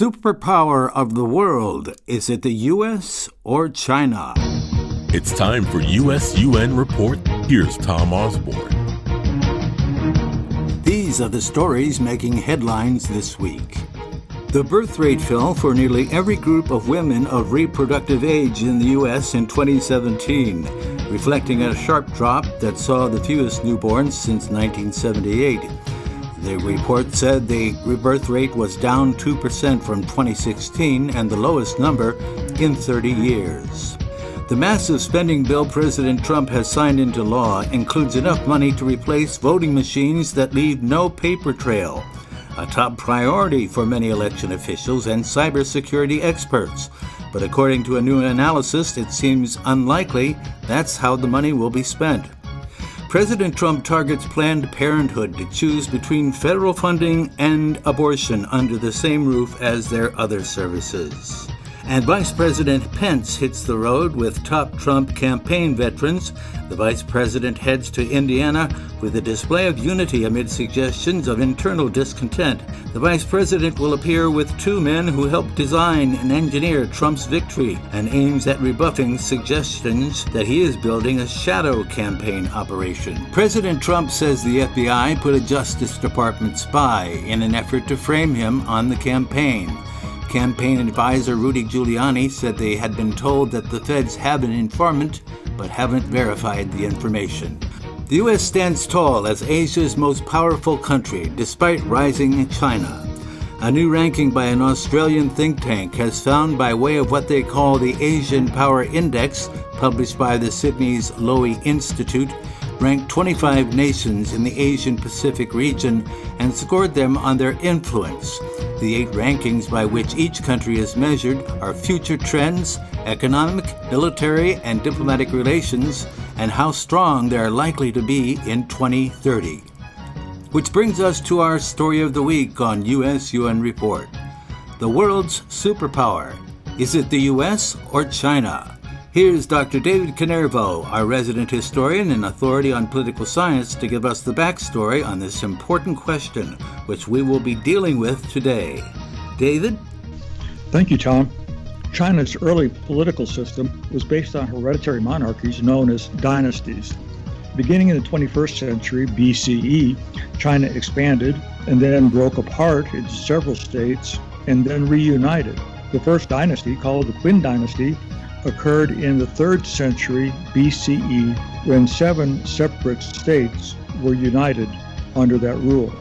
superpower of the world, is it the U.S. or China? It's time for US-UN Report. Here's Tom Osborne. These are the stories making headlines this week. The birth rate fell for nearly every group of women of reproductive age in the U.S. in 2017, reflecting a sharp drop that saw the fewest newborns since 1978. The report said the birth rate was down 2% from 2016 and the lowest number in 30 years. The massive spending bill President Trump has signed into law includes enough money to replace voting machines that leave no paper trail, a top priority for many election officials and cybersecurity experts. But according to a new analysis, it seems unlikely that's how the money will be spent. President Trump targets Planned Parenthood to choose between federal funding and abortion under the same roof as their other services. And Vice President Pence hits the road with top Trump campaign veterans. The Vice President heads to Indiana with a display of unity amid suggestions of internal discontent. The Vice President will appear with two men who helped design and engineer Trump's victory and aims at rebuffing suggestions that he is building a shadow campaign operation. President Trump says the FBI put a Justice Department spy in an effort to frame him on the campaign. Campaign advisor Rudy Giuliani said they had been told that the feds have an informant, but haven't verified the information. The U.S. stands tall as Asia's most powerful country, despite rising China. A new ranking by an Australian think tank has found, by way of what they call the Asian Power Index, published by the Sydney's Lowy Institute, ranked 25 nations in the Asian Pacific region and scored them on their influence. The 8 rankings by which each country is measured are future trends, economic, military, and diplomatic relations, and how strong they are likely to be in 2030. Which brings us to our story of the week on US-UN Report. The world's superpower. Is it the US or China? Here's Dr. David Canervo, our resident historian and authority on political science, to give us the backstory on this important question, which we will be dealing with today. David? Thank you, Tom. China's early political system was based on hereditary monarchies known as dynasties. Beginning in the 21st century, BCE, China expanded and then broke apart into several states and then reunited. The first dynasty, called the Qin dynasty, occurred in the 3rd century BCE when 7 separate states were united under that rule.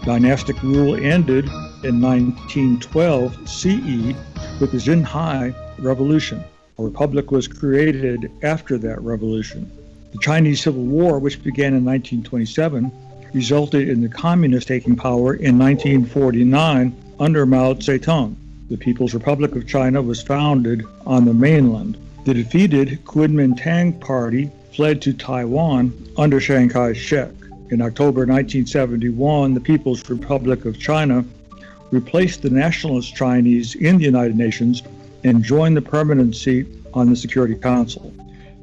Dynastic rule ended in 1912 CE with the Xinhai Revolution. A republic was created after that revolution. The Chinese Civil War, which began in 1927, resulted in the communists taking power in 1949 under Mao Zedong. The People's Republic of China was founded on the mainland. The defeated Kuomintang Party fled to Taiwan under Chiang Kai-shek. In October 1971, the People's Republic of China replaced the Nationalist Chinese in the United Nations and joined the permanent seat on the Security Council.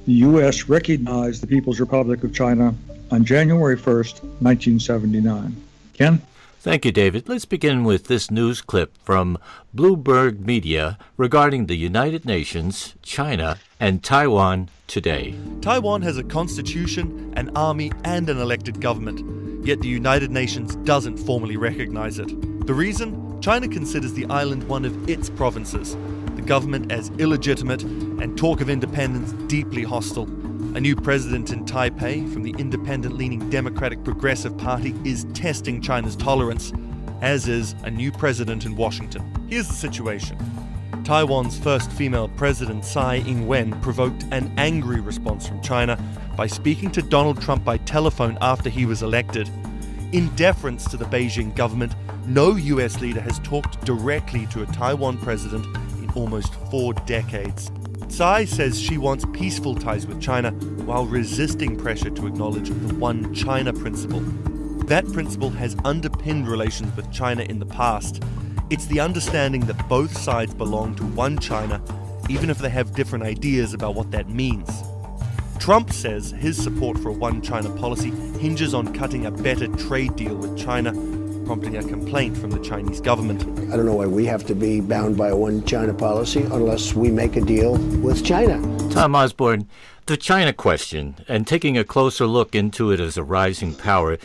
The U.S. recognized the People's Republic of China on January 1st, 1979. Ken? Thank you, David. Let's begin with this news clip from Bloomberg Media regarding the United Nations, China, and Taiwan today. Taiwan has a constitution, an army, and an elected government, yet the United Nations doesn't formally recognize it. The reason? China considers the island one of its provinces, the government as illegitimate, and talk of independence deeply hostile. A new president in Taipei from the independent-leaning Democratic Progressive Party is testing China's tolerance, as is a new president in Washington. Here's the situation. Taiwan's first female president, Tsai Ing-wen, provoked an angry response from China by speaking to Donald Trump by telephone after he was elected. In deference to the Beijing government, no US leader has talked directly to a Taiwan president in almost 4 decades. Tsai says she wants peaceful ties with China while resisting pressure to acknowledge the One China principle. That principle has underpinned relations with China in the past. It's the understanding that both sides belong to one China, even if they have different ideas about what that means. Trump says his support for a one China policy hinges on cutting a better trade deal with China, prompting a complaint from the Chinese government. I don't know why we have to be bound by a one China policy unless we make a deal with China. Tom Osborne, the China question, and taking a closer look into it as a rising power,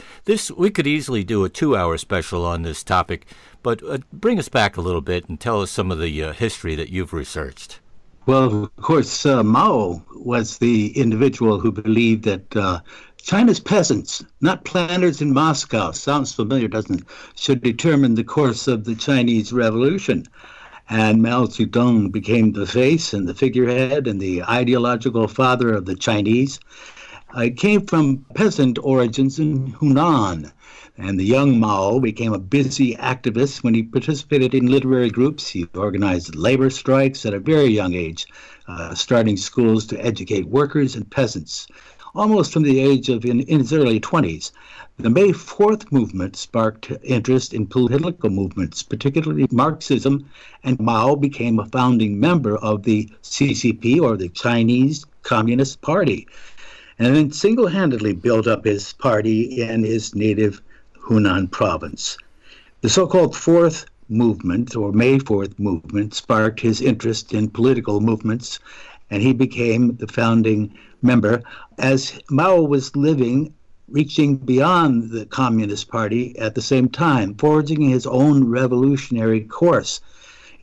we could easily do a 2-hour special on this topic, but bring us back a little bit and tell us some of the history that you've researched. Well, of course, Mao was the individual who believed that China's peasants, not planters in Moscow, sounds familiar, doesn't it, should determine the course of the Chinese Revolution. And Mao Zedong became the face and the figurehead and the ideological father of the Chinese. It came from peasant origins in Hunan. And the young Mao became a busy activist when he participated in literary groups. He organized labor strikes at a very young age, starting schools to educate workers and peasants, almost from the age of in his early 20s. The May 4th movement sparked interest in political movements, particularly Marxism, and Mao became a founding member of the CCP, or the Chinese Communist Party, and then single-handedly built up his party in his native Hunan province. The so-called Fourth Movement, or May 4th movement, sparked his interest in political movements, and he became the founding member. As Mao was reaching beyond the Communist Party at the same time, forging his own revolutionary course.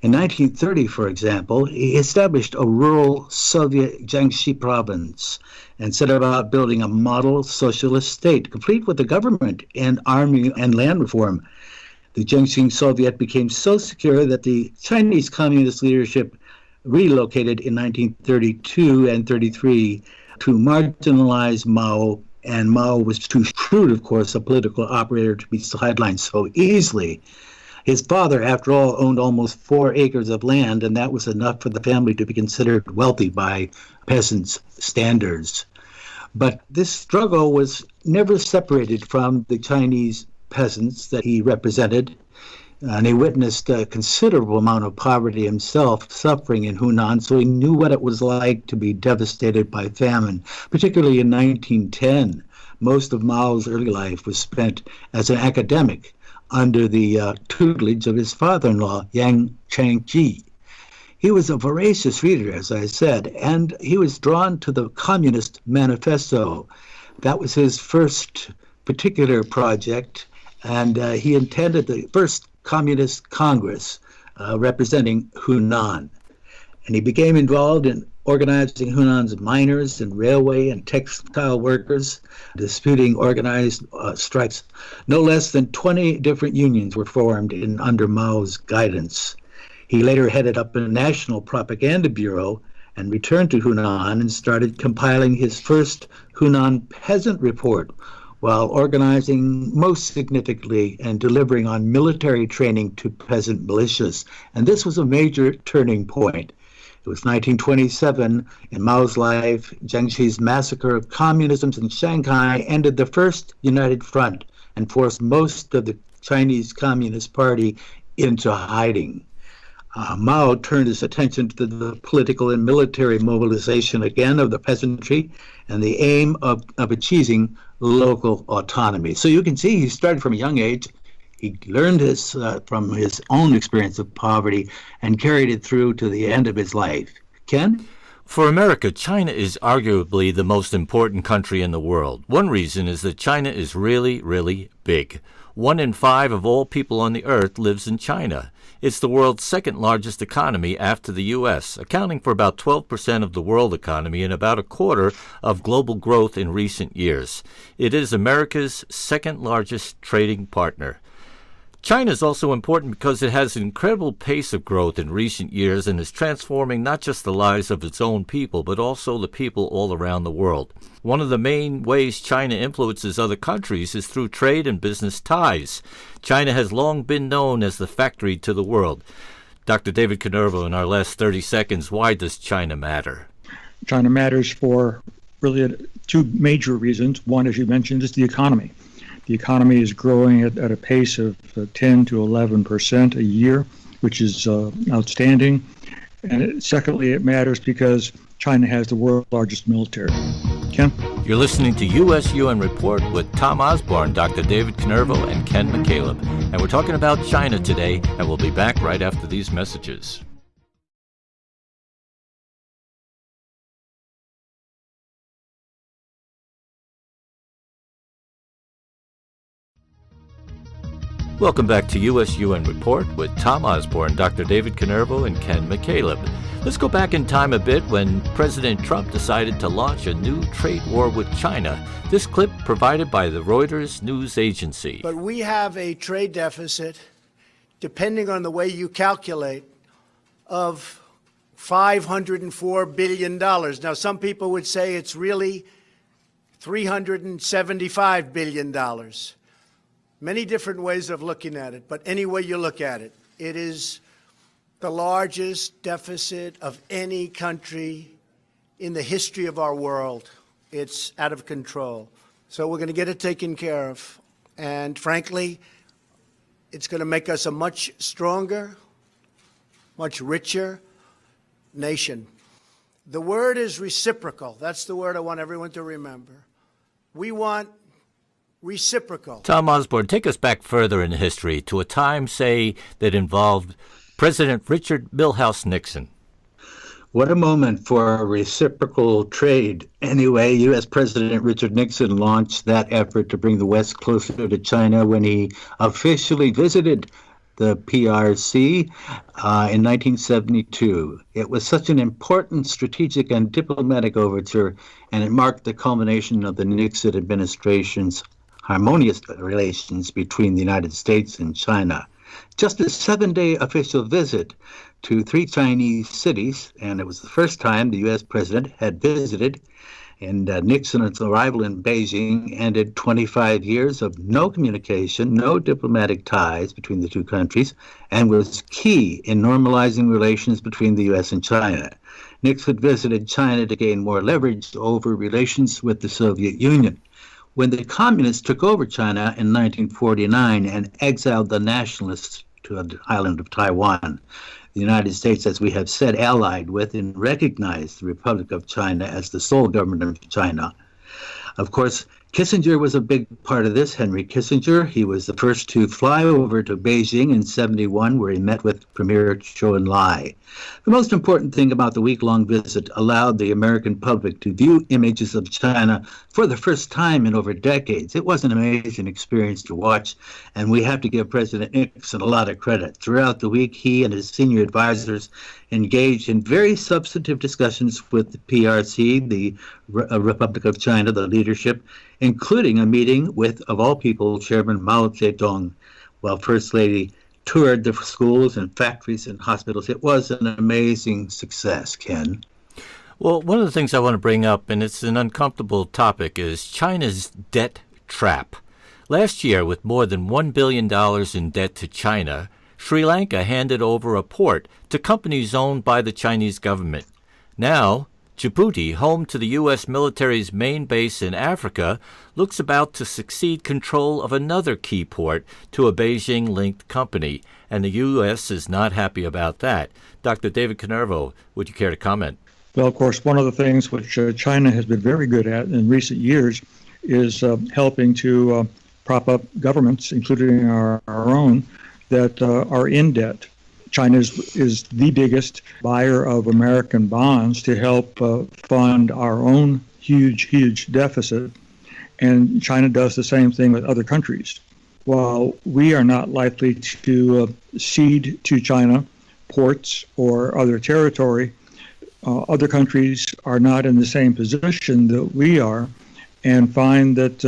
In 1930, for example, he established a rural Soviet Jiangxi province and set about building a model socialist state, complete with the government and army and land reform. The Jiangxi Soviet became so secure that the Chinese Communist leadership relocated in 1932 and 33 to marginalize Mao, and Mao was too shrewd, of course, a political operator, to be sidelined so easily. His father, after all, owned almost 4 acres of land, and that was enough for the family to be considered wealthy by peasants' standards. But this struggle was never separated from the Chinese peasants that he represented, and he witnessed a considerable amount of poverty himself, suffering in Hunan, so he knew what it was like to be devastated by famine, particularly in 1910. Most of Mao's early life was spent as an academic under the tutelage of his father-in-law, Yang Changji. He was a voracious reader, as I said, and he was drawn to the Communist Manifesto. That was his first particular project, and he attended the first Communist Congress representing Hunan. And he became involved in organizing Hunan's miners and railway and textile workers, disputing organized strikes. No less than 20 different unions were formed under Mao's guidance. He later headed up a national propaganda bureau and returned to Hunan and started compiling his first Hunan Peasant Report, while organizing most significantly and delivering on military training to peasant militias. And this was a major turning point. It was 1927 in Mao's life. Jiangxi's massacre of communism in Shanghai ended the First United Front and forced most of the Chinese Communist Party into hiding. Mao turned his attention to the political and military mobilization again of the peasantry and the aim of achieving local autonomy. So you can see he started from a young age. He learned this from his own experience of poverty and carried it through to the end of his life. Ken? For America, China is arguably the most important country in the world. One reason is that China is really, really big. 1 in 5 of all people on the earth lives in China. It's the world's second largest economy after the U.S., accounting for about 12% of the world economy and about a quarter of global growth in recent years. It is America's second largest trading partner. China is also important because it has an incredible pace of growth in recent years and is transforming not just the lives of its own people, but also the people all around the world. One of the main ways China influences other countries is through trade and business ties. China has long been known as the factory to the world. Dr. David Canerva, in our last 30 seconds, why does China matter? China matters for really 2 major reasons. One, as you mentioned, is the economy. The economy is growing at a pace of 10 to 11% a year, which is outstanding. And secondly, it matters because China has the world's largest military. Ken? You're listening to US-UN Report with Tom Osborne, Dr. David Canervo, and Ken McCaleb. And we're talking about China today, and we'll be back right after these messages. Welcome back to US-UN Report with Tom Osborne, Dr. David Canervo, and Ken McCaleb. Let's go back in time a bit when President Trump decided to launch a new trade war with China. This clip provided by the Reuters news agency. But we have a trade deficit, depending on the way you calculate, of $504 billion. Now, some people would say it's really $375 billion. Many different ways of looking at it, but any way you look at it, it is the largest deficit of any country in the history of our world. It's out of control. So we're going to get it taken care of. And frankly, it's going to make us a much stronger, much richer nation. The word is reciprocal. That's the word I want everyone to remember. We want reciprocal. Tom Osborne, take us back further in history to a time, say, that involved President Richard Milhous Nixon. What a moment for reciprocal trade. Anyway, U.S. President Richard Nixon launched that effort to bring the West closer to China when he officially visited the PRC in 1972. It was such an important strategic and diplomatic overture, and it marked the culmination of the Nixon administration's harmonious relations between the United States and China. Just a 7-day official visit to 3 Chinese cities, and it was the first time the U.S. president had visited, and Nixon's arrival in Beijing ended 25 years of no communication, no diplomatic ties between the two countries, and was key in normalizing relations between the U.S. and China. Nixon visited China to gain more leverage over relations with the Soviet Union. When the communists took over China in 1949 and exiled the nationalists to the island of Taiwan, the United States, as we have said, allied with and recognized the Republic of China as the sole government of China. Of course, Kissinger was a big part of this, Henry Kissinger. He was the first to fly over to Beijing in 1971, where he met with Premier Zhou Enlai. The most important thing about the week-long visit allowed the American public to view images of China for the first time in over decades. It was an amazing experience to watch, and we have to give President Nixon a lot of credit. Throughout the week, he and his senior advisors engaged in very substantive discussions with the PRC, the Republic of China, the leadership, including a meeting with, of all people, Chairman Mao Zedong, while First Lady toured the schools and factories and hospitals. It was an amazing success, Ken. Well, one of the things I want to bring up, and it's an uncomfortable topic, is China's debt trap. Last year, with more than $1 billion in debt to China, Sri Lanka handed over a port to companies owned by the Chinese government. Now, Djibouti, home to the U.S. military's main base in Africa, looks about to succeed control of another key port to a Beijing-linked company, and the U.S. is not happy about that. Dr. David Canervo, would you care to comment? Well, of course, one of the things which China has been very good at in recent years is helping to prop up governments, including our own, that are in debt. China is the biggest buyer of American bonds to help fund our own huge deficit, and China does the same thing with other countries. While we are not likely to cede to China ports or other territory, other countries are not in the same position that we are, and find that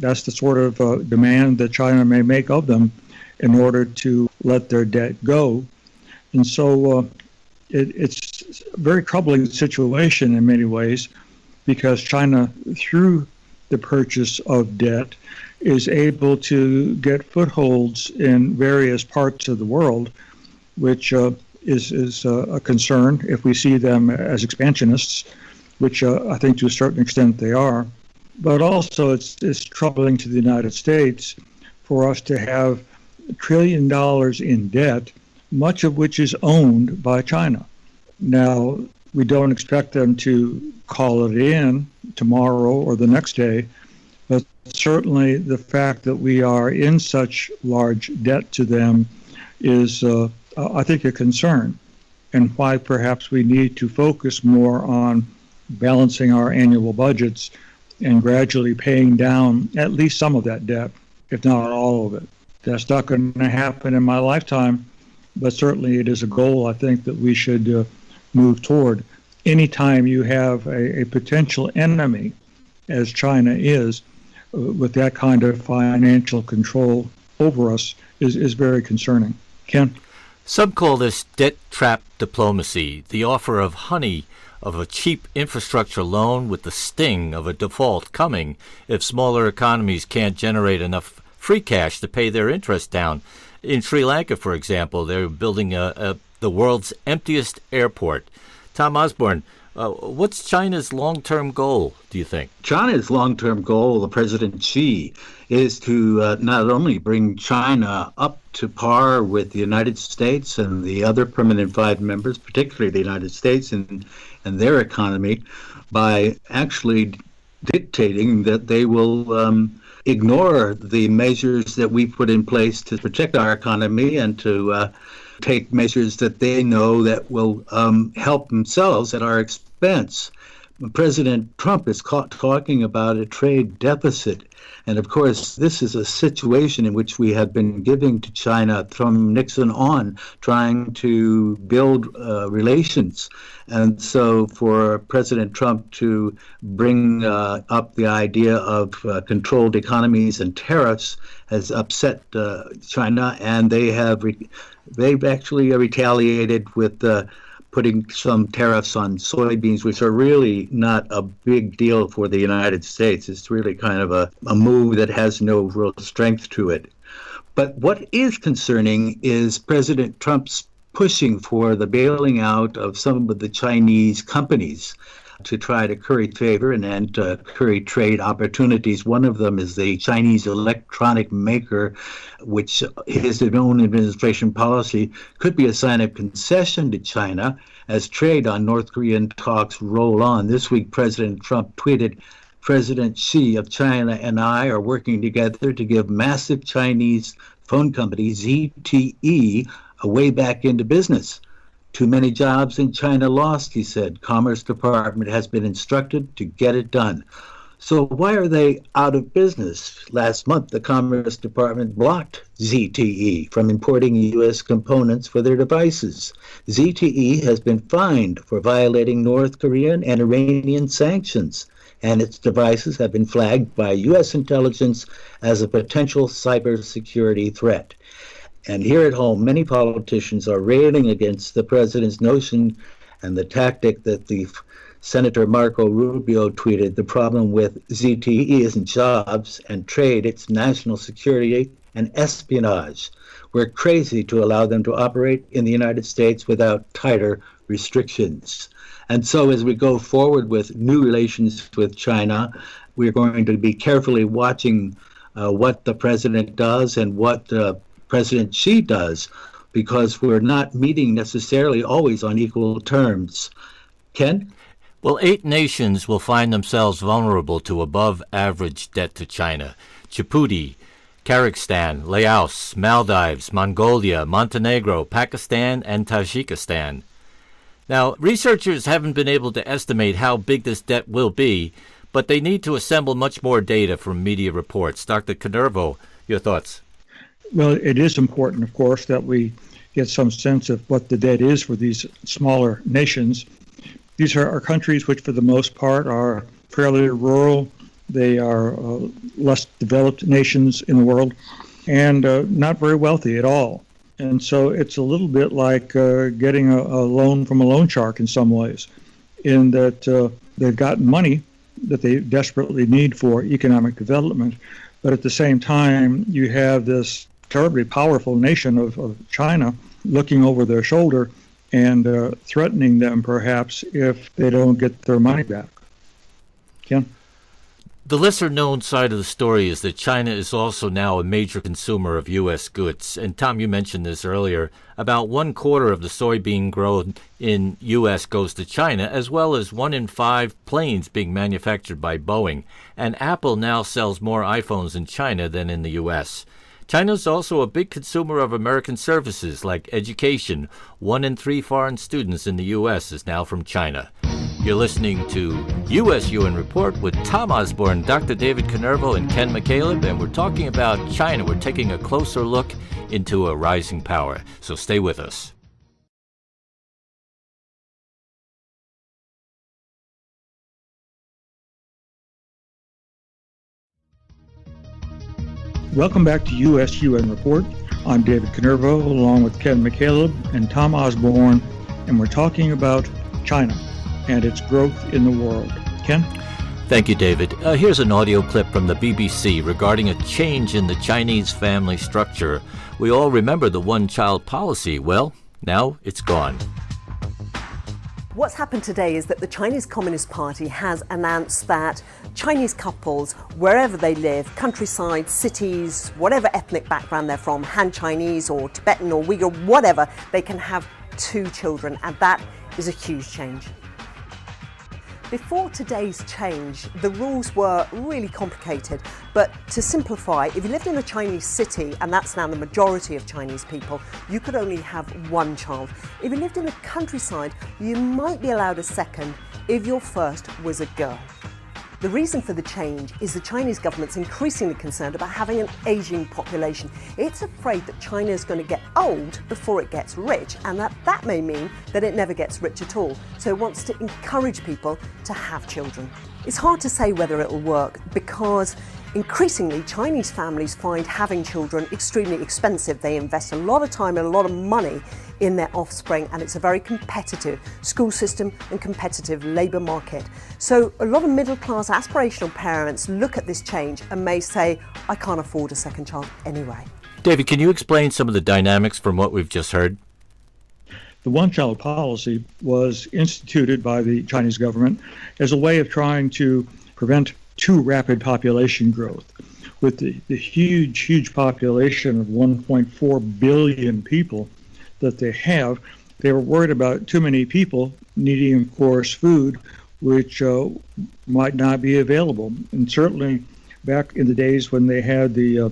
that's the sort of demand that China may make of them in order to let their debt go. And so it's a very troubling situation in many ways, because China, through the purchase of debt, is able to get footholds in various parts of the world, which is a concern if we see them as expansionists, which I think to a certain extent they are. But also it's troubling to the United States for us to have $1 trillion in debt, much of which is owned by China. Now, We don't expect them to call it in tomorrow or the next day, but certainly the fact that we are in such large debt to them is, I think, a concern, and why perhaps we need to focus more on balancing our annual budgets and gradually paying down at least some of that debt, if not all of it. That's not going to happen in my lifetime, but certainly it is a goal I think that we should move toward. Anytime you have a potential enemy, as China is, with that kind of financial control over us is very concerning. Ken? Some call this debt trap diplomacy, the offer of honey of a cheap infrastructure loan with the sting of a default coming if smaller economies can't generate enough free cash to pay their interest down. In Sri Lanka, for example, they're building the world's emptiest airport. Tom Osborne, what's China's long-term goal, do you think? China's long-term goal, the President Xi, is to not only bring China up to par with the United States and the other permanent five members, particularly the United States and their economy, by actually dictating that they will ignore the measures that we put in place to protect our economy and to take measures that they know that will help themselves at our expense. President Trump is talking about a trade deficit. And of course, this is a situation in which we have been giving to China from Nixon on, trying to build relations. And so for President Trump to bring up the idea of controlled economies and tariffs has upset China, and they've actually retaliated with putting some tariffs on soybeans, which are really not a big deal for the United States. It's really kind of a move that has no real strength to it. But what is concerning is President Trump's pushing for the bailing out of some of the Chinese companies to try to curry favor and curry trade opportunities. One of them is the Chinese electronic maker, which his own administration policy could be a sign of concession to China as trade on North Korean talks roll on. This week, President Trump tweeted, "President Xi of China and I are working together to give massive Chinese phone company ZTE a way back into business. Too many jobs in China lost," he said. Commerce Department has been instructed to get it done. So why are they out of business? Last month, the Commerce Department blocked ZTE from importing U.S. components for their devices. ZTE has been fined for violating North Korean and Iranian sanctions, and its devices have been flagged by U.S. intelligence as a potential cybersecurity threat. And here at home, many politicians are railing against the president's notion and the tactic that the Senator Marco Rubio tweeted. The problem with ZTE isn't jobs and trade, it's national security and espionage. We're crazy to allow them to operate in the United States without tighter restrictions. And so as we go forward with new relations with China, we're going to be carefully watching what the president does and what President Xi does, because we're not meeting necessarily always on equal terms. Ken? Well, 8 nations will find themselves vulnerable to above-average debt to China. Djibouti, Kyrgyzstan, Laos, Maldives, Mongolia, Montenegro, Pakistan, and Tajikistan. Now, researchers haven't been able to estimate how big this debt will be, but they need to assemble much more data from media reports. Dr. Canervo, your thoughts? Well, it is important, of course, that we get some sense of what the debt is for these smaller nations. These are countries which, for the most part, are fairly rural. They are less developed nations in the world and not very wealthy at all. And so it's a little bit like getting a loan from a loan shark in some ways, in that they've gotten money that they desperately need for economic development. But at the same time, you have this terribly powerful nation of China looking over their shoulder and threatening them perhaps if they don't get their money back. Ken? The lesser-known side of the story is that China is also now a major consumer of U.S. goods. And Tom, you mentioned this earlier. About 1/4 of the soybean grown in U.S. goes to China, as well as 1 in 5 planes being manufactured by Boeing. And Apple now sells more iPhones in China than in the U.S. China is also a big consumer of American services like education. 1 in 3 foreign students in the U.S. is now from China. You're listening to USUN Report with Tom Osborne, Dr. David Canervo, and Ken McCaleb, and we're talking about China. We're taking a closer look into a rising power, so stay with us. Welcome back to USUN Report. I'm David Canervo, along with Ken McCaleb and Tom Osborne, and we're talking about China and its growth in the world. Ken? Thank you, David. Here's an audio clip from the BBC regarding a change in the Chinese family structure. We all remember the one-child policy. Well, now it's gone. What's happened today is that the Chinese Communist Party has announced that Chinese couples, wherever they live, countryside, cities, whatever ethnic background they're from, Han Chinese or Tibetan or Uyghur, whatever, they can have 2 children, and that is a huge change. Before today's change, the rules were really complicated, but to simplify, if you lived in a Chinese city, and that's now the majority of Chinese people, you could only have 1 child. If you lived in the countryside, you might be allowed a second if your first was a girl. The reason for the change is the Chinese government's increasingly concerned about having an aging population. It's afraid that China is going to get old before it gets rich, and that may mean that it never gets rich at all. So it wants to encourage people to have children. It's hard to say whether it'll work because increasingly Chinese families find having children extremely expensive. They invest a lot of time and a lot of money in their offspring, and it's a very competitive school system and competitive labour market. So a lot of middle-class aspirational parents look at this change and may say, I can't afford a second child anyway. David, can you explain some of the dynamics from what we've just heard? The one-child policy was instituted by the Chinese government as a way of trying to prevent too rapid population growth. With the huge population of 1.4 billion people that they were worried about too many people needing, of course, food, which might not be available. And certainly back in the days when they had the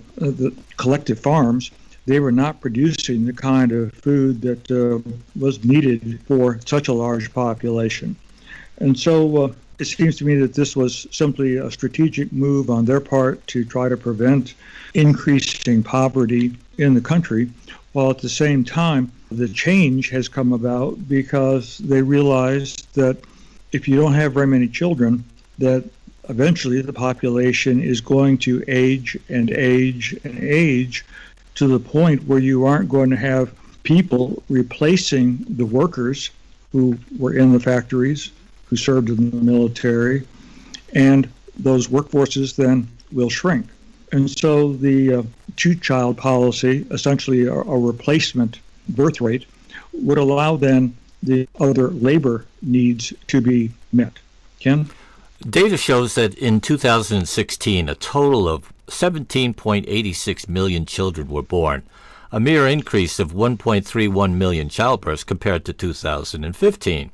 collective farms, they were not producing the kind of food that was needed for such a large population. And so it seems to me that this was simply a strategic move on their part to try to prevent increasing poverty in the country, while at the same time, the change has come about because they realized that if you don't have very many children, that eventually the population is going to age and age and age to the point where you aren't going to have people replacing the workers who were in the factories, who served in the military, and those workforces then will shrink. And so the 2-child policy, essentially a replacement birth rate, would allow then the other labor needs to be met. Ken? Data shows that in 2016, a total of 17.86 million children were born, a mere increase of 1.31 million childbirths compared to 2015.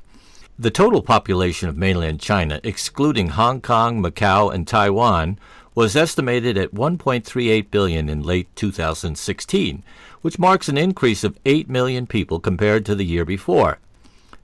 The total population of mainland China, excluding Hong Kong, Macau, and Taiwan, was estimated at 1.38 billion in late 2016, which marks an increase of 8 million people compared to the year before.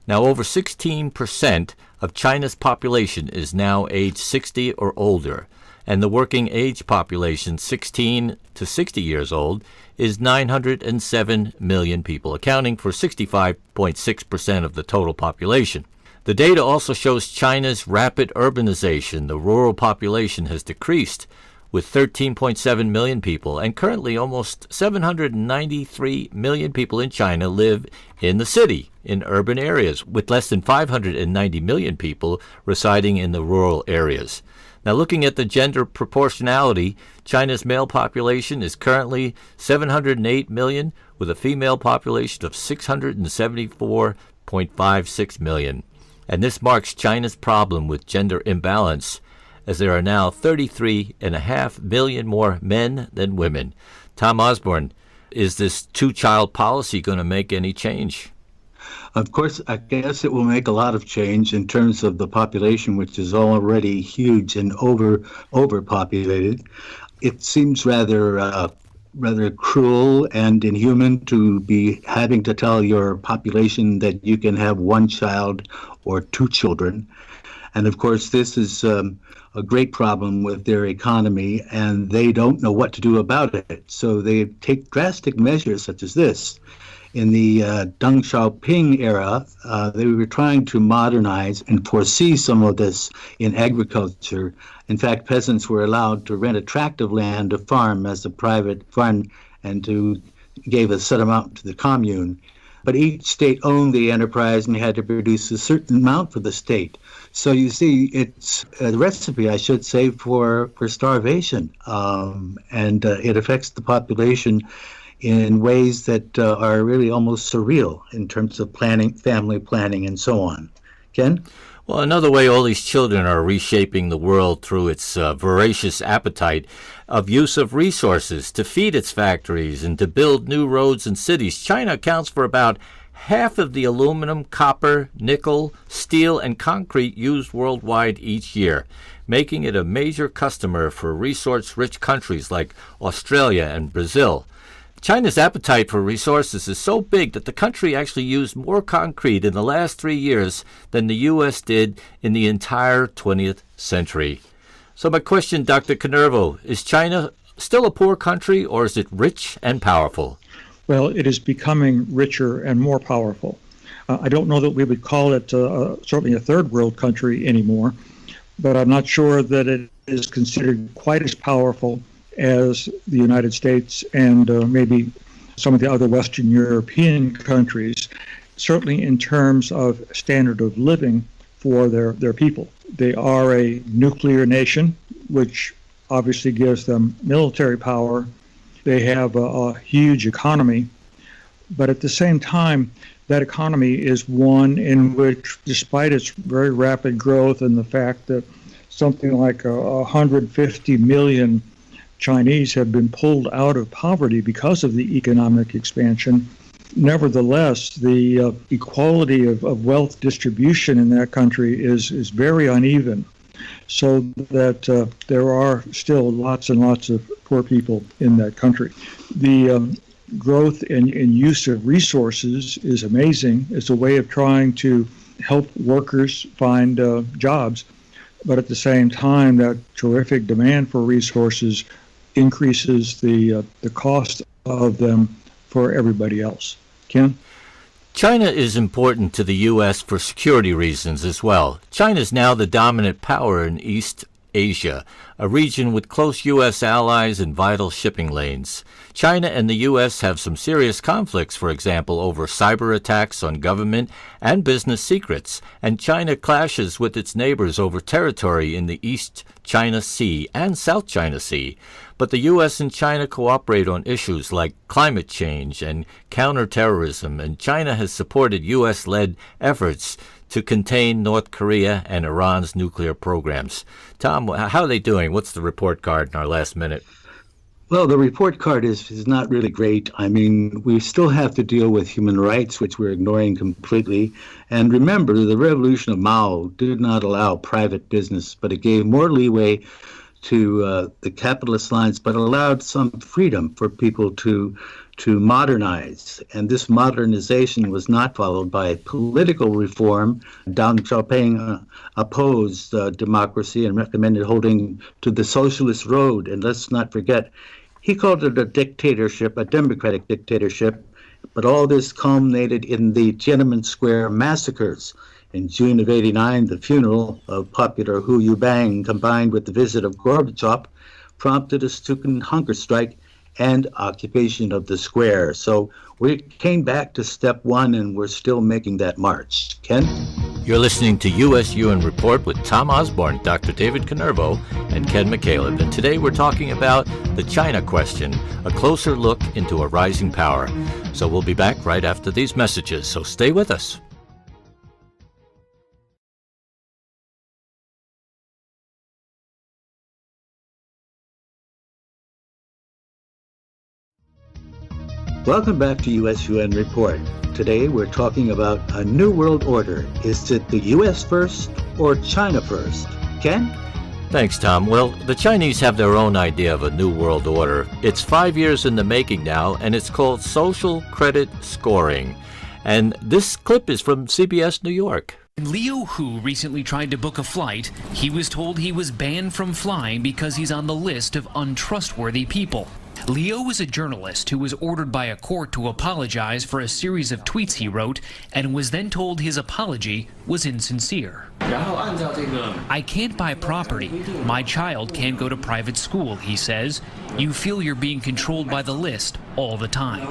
Now, over 16% of China's population is now age 60 or older, and the working age population, 16 to 60 years old, is 907 million people, accounting for 65.6% of the total population. The data also shows China's rapid urbanization. The rural population has decreased, with 13.7 million people, and currently almost 793 million people in China live in the city, in urban areas, with less than 590 million people residing in the rural areas. Now, looking at the gender proportionality, China's male population is currently 708 million, with a female population of 674.56 million. And this marks China's problem with gender imbalance as there are now 33.5 million more men than women. Tom Osborne, is this two-child policy going to make any change? Of course, I guess it will make a lot of change in terms of the population, which is already huge and overpopulated. It seems rather cruel and inhuman to be having to tell your population that you can have one child or two children. And of course, this is a great problem with their economy, and they don't know what to do about it. So they take drastic measures such as this. In the Deng Xiaoping era, they were trying to modernize and foresee some of this in agriculture. In fact, peasants were allowed to rent a tract of land to farm as a private farm and gave a set amount to the commune. But each state owned the enterprise and had to produce a certain amount for the state. So you see, it's a recipe, I should say, for starvation. And it affects the population in ways that are really almost surreal in terms of planning, family planning, and so on. Ken? Well, another way all these children are reshaping the world through its voracious appetite of use of resources to feed its factories and to build new roads and cities. China accounts for about half of the aluminum, copper, nickel, steel, and concrete used worldwide each year, making it a major customer for resource-rich countries like Australia and Brazil. China's appetite for resources is so big that the country actually used more concrete in the last 3 years than the U.S. did in the entire 20th century. So my question, Dr. Canervo, is China still a poor country, or is it rich and powerful? Well, it is becoming richer and more powerful. I don't know that we would call it certainly a third world country anymore, but I'm not sure that it is considered quite as powerful as the United States and maybe some of the other Western European countries, certainly in terms of standard of living for their people. They are a nuclear nation, which obviously gives them military power. They have a huge economy, but at the same time, that economy is one in which, despite its very rapid growth and the fact that something like 150 million Chinese have been pulled out of poverty because of the economic expansion. Nevertheless, the equality of wealth distribution in that country is very uneven, so that there are still lots and lots of poor people in that country. The growth in use of resources is amazing. It's a way of trying to help workers find jobs, but at the same time, that terrific demand for resources increases the cost of them for everybody else. Ken? China is important to the U.S. for security reasons as well. China is now the dominant power in East Asia, a region with close U.S. allies and vital shipping lanes. China and the U.S. have some serious conflicts, for example, over cyber attacks on government and business secrets, and China clashes with its neighbors over territory in the East China Sea and South China Sea. But the U.S. and China cooperate on issues like climate change and counterterrorism, and China has supported U.S.-led efforts to contain North Korea and Iran's nuclear programs. Tom, how are they doing? What's the report card in our last minute? Well, the report card is not really great. I mean, we still have to deal with human rights, which we're ignoring completely. And remember, the revolution of Mao did not allow private business, but it gave more leeway to the capitalist lines, but allowed some freedom for people to modernize. And this modernization was not followed by political reform. Deng Xiaoping opposed democracy and recommended holding to the socialist road. And let's not forget, he called it a dictatorship, a democratic dictatorship. But all this culminated in the Tiananmen Square massacres. In June of '89, the funeral of popular Hu Yaobang, combined with the visit of Gorbachev, prompted a student hunger strike and occupation of the square. So we came back to step one, and we're still making that march. Ken? You're listening to US-UN Report with Tom Osborne, Dr. David Canervo, and Ken McCaleb. And today we're talking about the China question, a closer look into a rising power. So we'll be back right after these messages, so stay with us. Welcome back to USUN Report. Today we're talking about a new world order. Is it the U.S. first or China first? Ken? Thanks, Tom. Well, the Chinese have their own idea of a new world order. It's 5 years in the making now, and it's called social credit scoring. And this clip is from CBS New York. Leo Hu recently tried to book a flight. He was told he was banned from flying because he's on the list of untrustworthy people. Leo is a journalist who was ordered by a court to apologize for a series of tweets he wrote and was then told his apology was insincere. I can't buy property. My child can't go to private school, he says. You feel you're being controlled by the list all the time.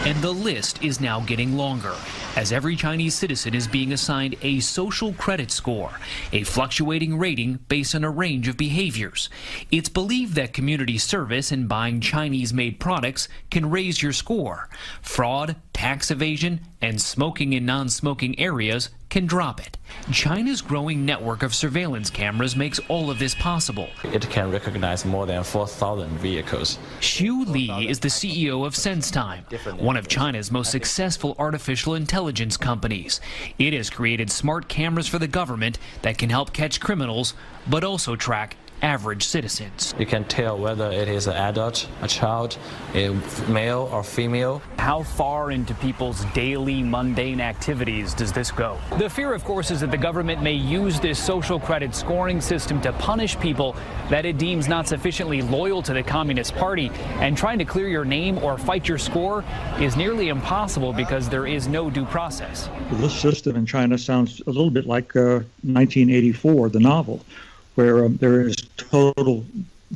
And the list is now getting longer, as every Chinese citizen is being assigned a social credit score, a fluctuating rating based on a range of behaviors. It's believed that community service and buying Chinese-made products can raise your score. Fraud, tax evasion, and smoking in non-smoking areas can drop it. China's growing network of surveillance cameras makes all of this possible. It can recognize more than 4,000 vehicles. Xu Li is the CEO of SenseTime, one of China's most successful artificial intelligence companies. It has created smart cameras for the government that can help catch criminals, but also track average citizens. You can tell whether it is an adult, a child, a male or female. How far into people's daily mundane activities does this go? The fear, of course, is that the government may use this social credit scoring system to punish people that it deems not sufficiently loyal to the Communist Party. And trying to clear your name or fight your score is nearly impossible because there is no due process. This system in China sounds a little bit like 1984, the novel, where there is total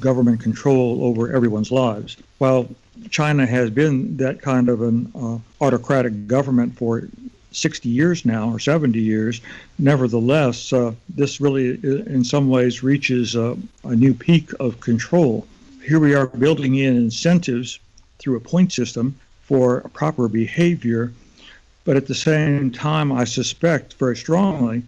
government control over everyone's lives. While China has been that kind of an autocratic government for 60 years now, or 70 years, nevertheless, this really, in some ways, reaches a new peak of control. Here we are building in incentives through a point system for proper behavior, but at the same time, I suspect very strongly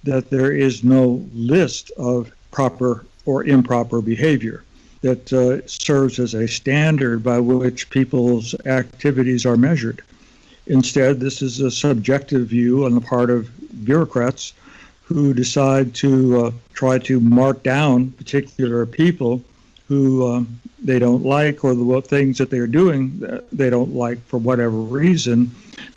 that there is no list of proper or improper behavior that serves as a standard by which people's activities are measured. Instead, this is a subjective view on the part of bureaucrats who decide to try to mark down particular people who they don't like, or the things that they're doing that they don't like for whatever reason.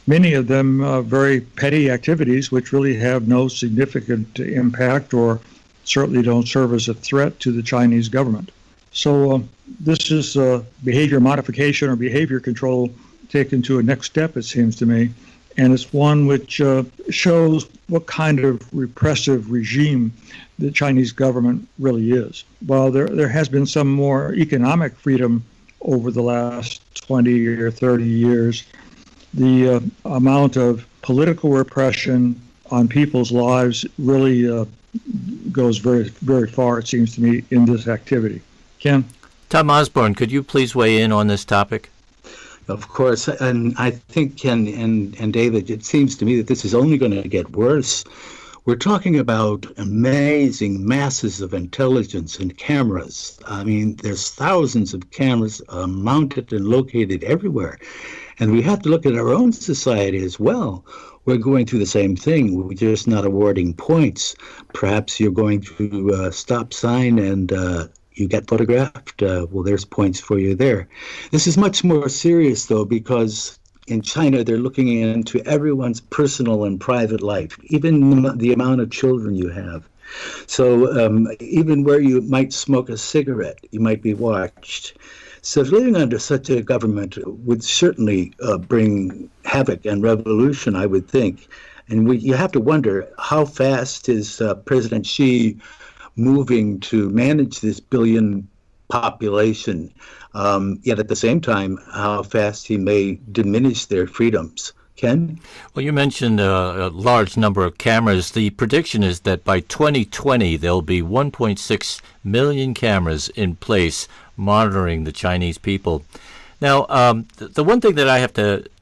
Many of them very petty activities which really have no significant impact or certainly don't serve as a threat to the Chinese government. So this is behavior modification or behavior control taken to a next step, it seems to me, and it's one which shows what kind of repressive regime the Chinese government really is. While there has been some more economic freedom over the last 20 or 30 years, the amount of political repression on people's lives really goes very, very far, it seems to me, in this activity. Ken? Tom Osborne, could you please weigh in on this topic? Of course, and I think, Ken and David, it seems to me that this is only going to get worse. We're talking about amazing masses of intelligence and cameras. I mean, there's thousands of cameras mounted and located everywhere. And we have to look at our own society as well. We're going through the same thing. We're just not awarding points. Perhaps you're going through a stop sign and you get photographed. Well, there's points for you there. This is much more serious, though, because in China, they're looking into everyone's personal and private life, even the amount of children you have. So even where you might smoke a cigarette, you might be watched. So living under such a government would certainly bring havoc and revolution, I would think. And you have to wonder, how fast is President Xi moving to manage this billion population, yet at the same time, how fast he may diminish their freedoms. Ken? Well, you mentioned a large number of cameras. The prediction is that by 2020, there'll be 1.6 million cameras in place monitoring the Chinese people. Now, the one thing that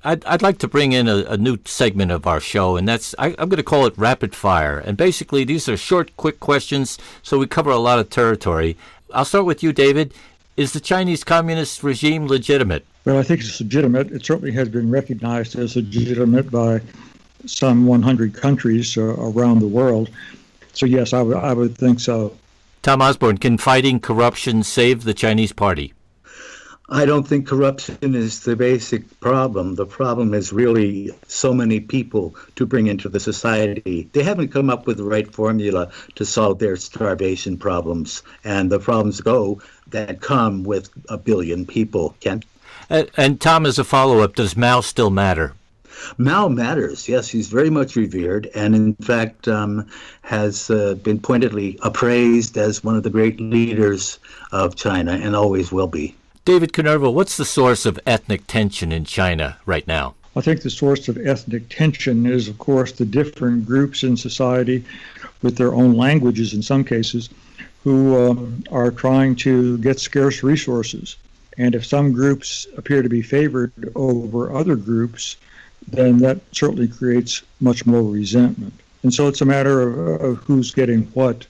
I'd like to bring in a new segment of our show, and that's, I'm going to call it Rapid Fire. And basically, these are short, quick questions, so we cover a lot of territory. I'll start with you, David. Is the Chinese communist regime legitimate? Well, I think it's legitimate. It certainly has been recognized as legitimate by some 100 countries around the world. So yes, I would think so. Tom Osborne, can fighting corruption save the Chinese Party? I don't think corruption is the basic problem. The problem is really so many people to bring into the society. They haven't come up with the right formula to solve their starvation problems. And the problems that come with a billion people. Ken? And Tom, as a follow-up, does Mao still matter? Mao matters. Yes, he's very much revered, and in fact has been pointedly appraised as one of the great leaders of China, and always will be. David Canerva, what's the source of ethnic tension in China right now? I think the source of ethnic tension is, of course, the different groups in society with their own languages in some cases who are trying to get scarce resources. And if some groups appear to be favored over other groups, then that certainly creates much more resentment. And so it's a matter of who's getting what,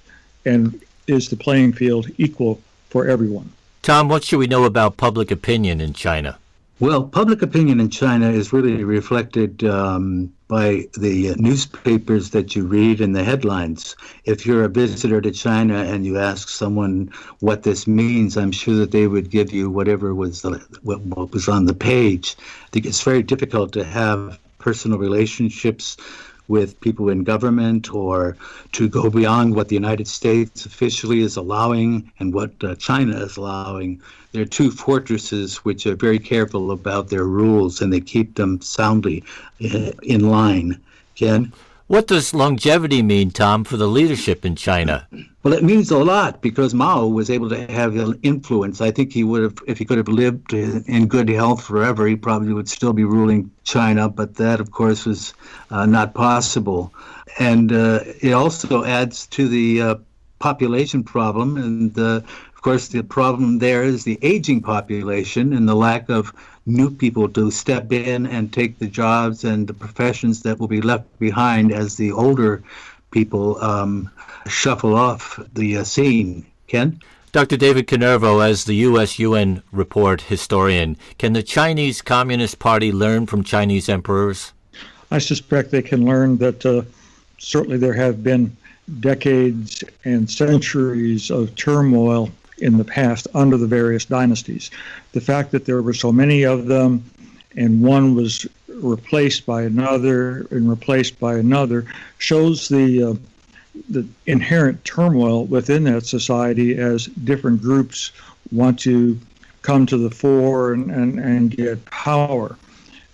and is the playing field equal for everyone. Tom, what should we know about public opinion in China? Well, public opinion in China is really reflected by the newspapers that you read and the headlines. If you're a visitor to China and you ask someone what this means, I'm sure that they would give you whatever was what was on the page. I think it's very difficult to have personal relationships with people in government, or to go beyond what the United States officially is allowing and what China is allowing. There are two fortresses which are very careful about their rules, and they keep them soundly in line. Ken? What does longevity mean, Tom, for the leadership in China? Well, it means a lot, because Mao was able to have an influence. I think he would have, if he could have lived in good health forever, he probably would still be ruling China, but that, of course, was not possible. And it also adds to the population problem, and of course, the problem there is the aging population and the lack of new people to step in and take the jobs and the professions that will be left behind as the older people shuffle off the scene. Ken? Dr. David Canerva, as the U.S.-UN report historian, can the Chinese Communist Party learn from Chinese emperors? I suspect they can learn that certainly there have been decades and centuries of turmoil in the past under the various dynasties. The fact that there were so many of them and one was replaced by another and replaced by another shows the inherent turmoil within that society as different groups want to come to the fore and get power.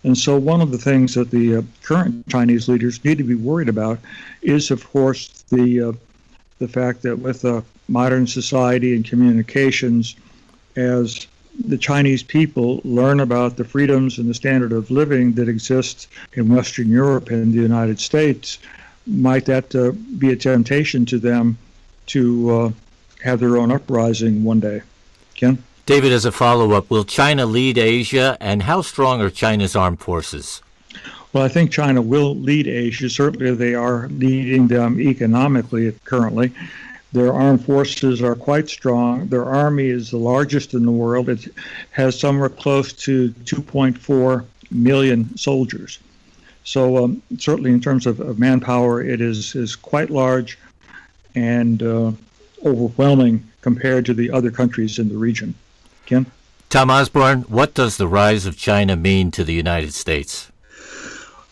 And so one of the things that the current Chinese leaders need to be worried about is, of course, the fact that with modern society and communications, as the Chinese people learn about the freedoms and the standard of living that exists in Western Europe and the United States, might that be a temptation to them to have their own uprising one day? Ken? David, as a follow-up, will China lead Asia, and how strong are China's armed forces? Well, I think China will lead Asia. Certainly they are leading them economically currently. Their armed forces are quite strong. Their army is the largest in the world. It has somewhere close to 2.4 million soldiers. So certainly in terms of manpower, it is quite large and overwhelming compared to the other countries in the region. Ken? Tom Osborne, what does the rise of China mean to the United States?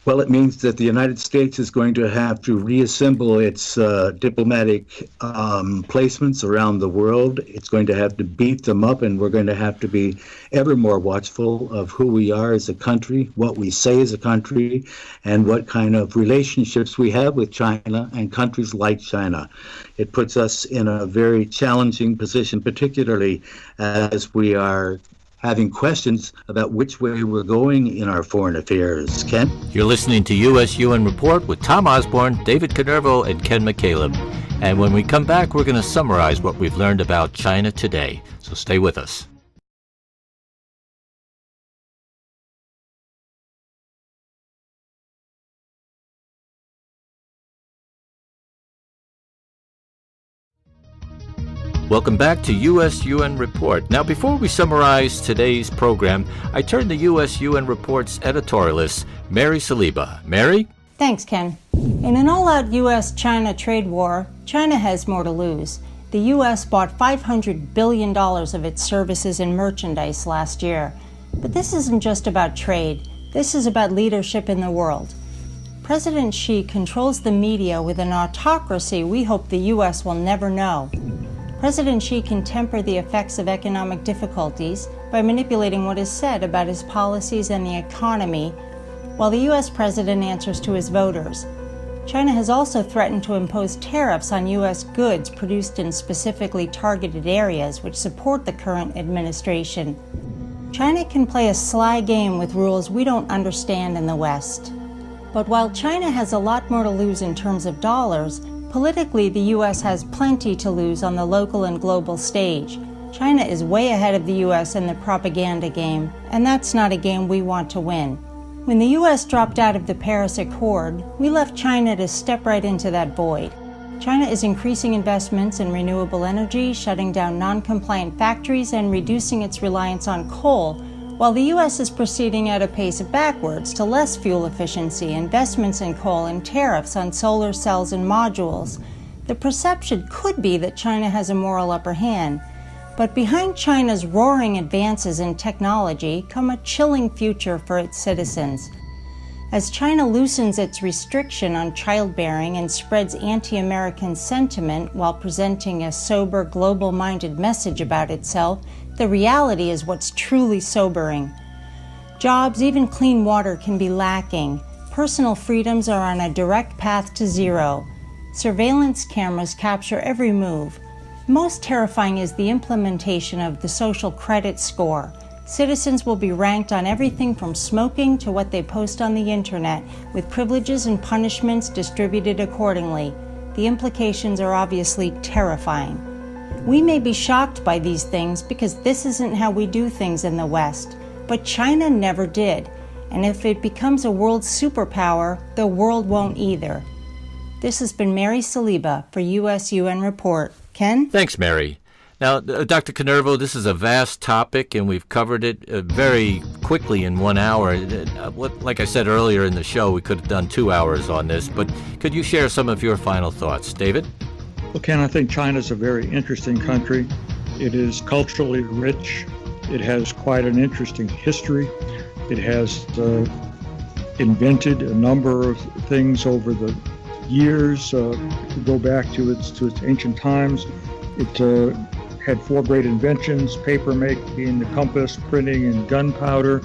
Well, it means that the United States is going to have to reassemble its diplomatic placements around the world. It's going to have to beat them up, and we're going to have to be ever more watchful of who we are as a country, what we say as a country, and what kind of relationships we have with China and countries like China. It puts us in a very challenging position, particularly as we are having questions about which way we're going in our foreign affairs. Ken? You're listening to U.S.-UN Report with Tom Osborne, David Canerva, and Ken McCaleb. And when we come back, we're going to summarize what we've learned about China today. So stay with us. Welcome back to U.S.-UN Report. Now, before we summarize today's program, I turn to U.S.-UN Report's editorialist, Mary Saliba. Mary? Thanks, Ken. In an all-out U.S.-China trade war, China has more to lose. The U.S. bought $500 billion of its services and merchandise last year. But this isn't just about trade. This is about leadership in the world. President Xi controls the media with an autocracy we hope the U.S. will never know. President Xi can temper the effects of economic difficulties by manipulating what is said about his policies and the economy, while the U.S. president answers to his voters. China has also threatened to impose tariffs on U.S. goods produced in specifically targeted areas which support the current administration. China can play a sly game with rules we don't understand in the West. But while China has a lot more to lose in terms of dollars, politically, the U.S. has plenty to lose on the local and global stage. China is way ahead of the U.S. in the propaganda game, and that's not a game we want to win. When the U.S. dropped out of the Paris Accord, we left China to step right into that void. China is increasing investments in renewable energy, shutting down non-compliant factories, and reducing its reliance on coal, while the U.S. is proceeding at a pace backwards to less fuel efficiency, investments in coal, and tariffs on solar cells and modules. The perception could be that China has a moral upper hand. But behind China's roaring advances in technology come a chilling future for its citizens. As China loosens its restriction on childbearing and spreads anti-American sentiment while presenting a sober, global-minded message about itself, the reality is what's truly sobering. Jobs, even clean water, can be lacking. Personal freedoms are on a direct path to zero. Surveillance cameras capture every move. Most terrifying is the implementation of the social credit score. Citizens will be ranked on everything from smoking to what they post on the internet, with privileges and punishments distributed accordingly. The implications are obviously terrifying. We may be shocked by these things because this isn't how we do things in the West, but China never did, and if it becomes a world superpower, the world won't either. This has been Mary Saliba for U.S.-UN Report. Ken? Thanks, Mary. Now, Dr. Canervo, this is a vast topic, and we've covered it very quickly in 1 hour. Like I said earlier in the show, we could have done 2 hours on this, but could you share some of your final thoughts? David? Well, Ken, I think China's a very interesting country. It is culturally rich. It has quite an interesting history. It has invented a number of things over the years. Go back to its ancient times. It had 4 great inventions: paper making, the compass, printing, and gunpowder.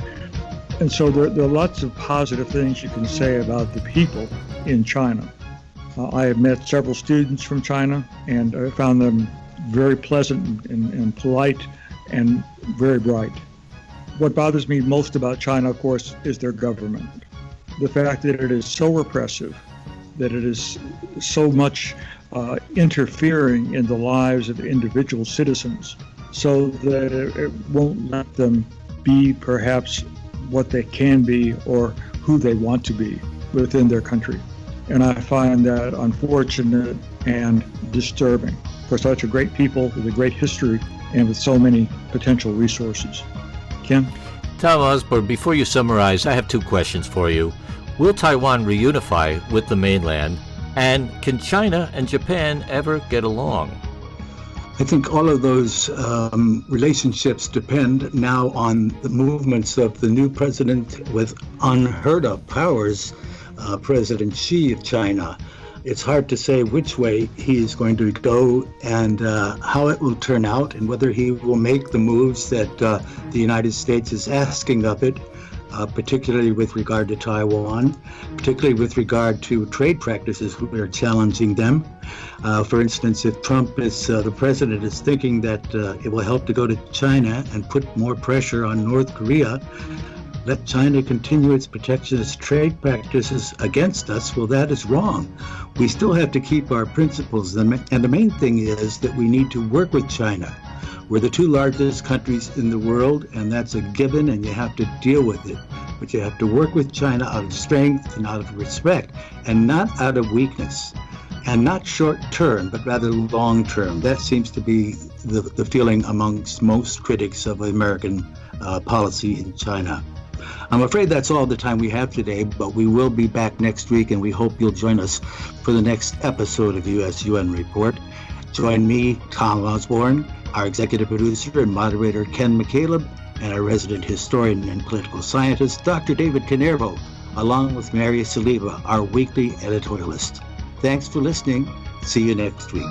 And so there are lots of positive things you can say about the people in China. I have met several students from China, and I found them very pleasant and polite and very bright. What bothers me most about China, of course, is their government. The fact that it is so repressive, that it is so much interfering in the lives of individual citizens, so that it won't let them be perhaps what they can be or who they want to be within their country. And I find that unfortunate and disturbing for such a great people with a great history and with so many potential resources. Ken? Tom Osborne, before you summarize, I have 2 questions for you. Will Taiwan reunify with the mainland? And can China and Japan ever get along? I think all of those relationships depend now on the movements of the new president with unheard of powers, President Xi of China. It's hard to say which way he is going to go and how it will turn out, and whether he will make the moves that the United States is asking of it, particularly with regard to Taiwan, particularly with regard to trade practices. We are challenging them. For instance, if Trump is the president is thinking that it will help to go to China and put more pressure on North Korea, let China continue its protectionist trade practices against us, well, that is wrong. We still have to keep our principles, and the main thing is that we need to work with China. We're the 2 largest countries in the world, and that's a given, and you have to deal with it. But you have to work with China out of strength and out of respect, and not out of weakness. and not short term, but rather long term. That seems to be the feeling amongst most critics of American policy in China. I'm afraid that's all the time we have today, but we will be back next week, and we hope you'll join us for the next episode of US-UN Report. Join me, Tom Osborne, our executive producer and moderator, Ken McCaleb, and our resident historian and political scientist, Dr. David Canervo, along with Mary Saliba, our weekly editorialist. Thanks for listening. See you next week.